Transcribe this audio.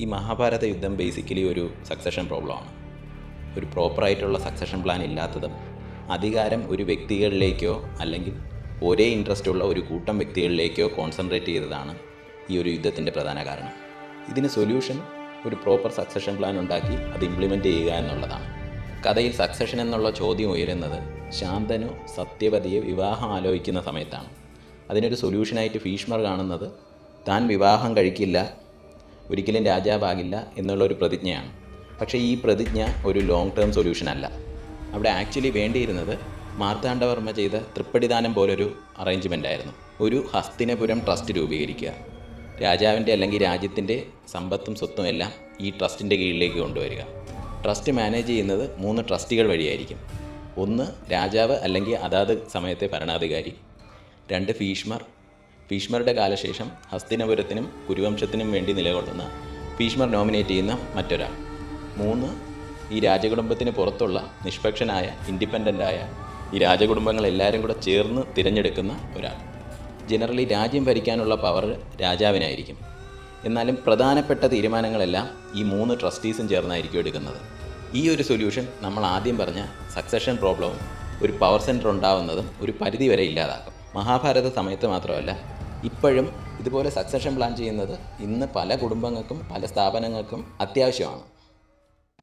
ഈ മഹാഭാരത യുദ്ധം ബേസിക്കലി ഒരു സക്സഷൻ പ്രോബ്ലമാണ്. ഒരു പ്രോപ്പറായിട്ടുള്ള സക്സഷൻ പ്ലാൻ ഇല്ലാത്തതും അധികാരം ഒരു വ്യക്തികളിലേക്കോ അല്ലെങ്കിൽ ഒരേ ഇൻട്രസ്റ്റ് ഉള്ള ഒരു കൂട്ടം വ്യക്തികളിലേക്കോ കോൺസെൻട്രേറ്റ് ചെയ്തതാണ് ഈ ഒരു യുദ്ധത്തിൻ്റെ പ്രധാന കാരണം. ഇതിന് സൊല്യൂഷൻ ഒരു പ്രോപ്പർ സക്സഷൻ പ്ലാൻ ഉണ്ടാക്കി അത് ഇംപ്ലിമെൻറ്റ് ചെയ്യുക എന്നുള്ളതാണ്. കഥയിൽ സക്സഷൻ എന്നുള്ള ചോദ്യം ഉയരുന്നത് ശാന്തനു സത്യവതിയെ വിവാഹം ആലോചിക്കുന്ന സമയത്താണ്. അതിനൊരു സൊല്യൂഷനായിട്ട് ഭീഷ്മർ കാണുന്നത് താൻ വിവാഹം കഴിക്കില്ല, ഒരിക്കലും രാജാവാകില്ല എന്നുള്ളൊരു പ്രതിജ്ഞയാണ്. പക്ഷേ ഈ പ്രതിജ്ഞ ഒരു ലോങ് ടേം സൊല്യൂഷൻ അല്ല. അവിടെ ആക്ച്വലി വേണ്ടിയിരുന്നത് മാർത്താണ്ഡവർമ്മ ചെയ്ത തൃപ്പടിദാനം പോലൊരു അറേഞ്ച്മെൻ്റ് ആയിരുന്നു. ഒരു ഹസ്തിനപുരം ട്രസ്റ്റ് രൂപീകരിക്കുക, രാജാവിൻ്റെ അല്ലെങ്കിൽ രാജ്യത്തിൻ്റെ സമ്പത്തും സ്വത്തും എല്ലാം ഈ ട്രസ്റ്റിൻ്റെ കീഴിലേക്ക് കൊണ്ടുവരിക. ട്രസ്റ്റ് മാനേജ് ചെയ്യുന്നത് 3 ട്രസ്റ്റികൾ വഴിയായിരിക്കും. 1 രാജാവ് അല്ലെങ്കിൽ അതാത് സമയത്തെ ഭരണാധികാരി, 2 ഭീഷ്മരുടെ കാലശേഷം ഹസ്തിനപുരത്തിനും കുരുവംശത്തിനും വേണ്ടി നിലകൊള്ളുന്ന ഭീഷ്മർ നോമിനേറ്റ് ചെയ്യുന്ന മറ്റൊരാൾ, 3 ഈ രാജകുടുംബത്തിന് പുറത്തുള്ള നിഷ്പക്ഷനായ ഇൻഡിപെൻഡൻ്റായ ഈ രാജകുടുംബങ്ങളെല്ലാവരും കൂടെ ചേർന്ന് തിരഞ്ഞെടുക്കുന്ന ഒരാൾ. ജനറലി രാജ്യം ഭരിക്കാനുള്ള പവർ രാജാവിനായിരിക്കും. എന്നാലും പ്രധാനപ്പെട്ട തീരുമാനങ്ങളെല്ലാം ഈ 3 ട്രസ്റ്റീസും ചേർന്നായിരിക്കും എടുക്കുന്നത്. ഈ ഒരു സൊല്യൂഷൻ നമ്മൾ ആദ്യം പറഞ്ഞ സക്സഷൻ പ്രോബ്ലവും ഒരു പവർ സെൻറ്റർ ഉണ്ടാവുന്നതും ഒരു പരിധി വരെ ഇല്ലാതാക്കും. മഹാഭാരത സമയത്ത് മാത്രമല്ല, ഇപ്പോഴും ഇതുപോലെ സക്സഷൻ പ്ലാൻ ചെയ്യുന്നത് ഇന്ന് പല കുടുംബങ്ങൾക്കും പല സ്ഥാപനങ്ങൾക്കും അത്യാവശ്യമാണ്.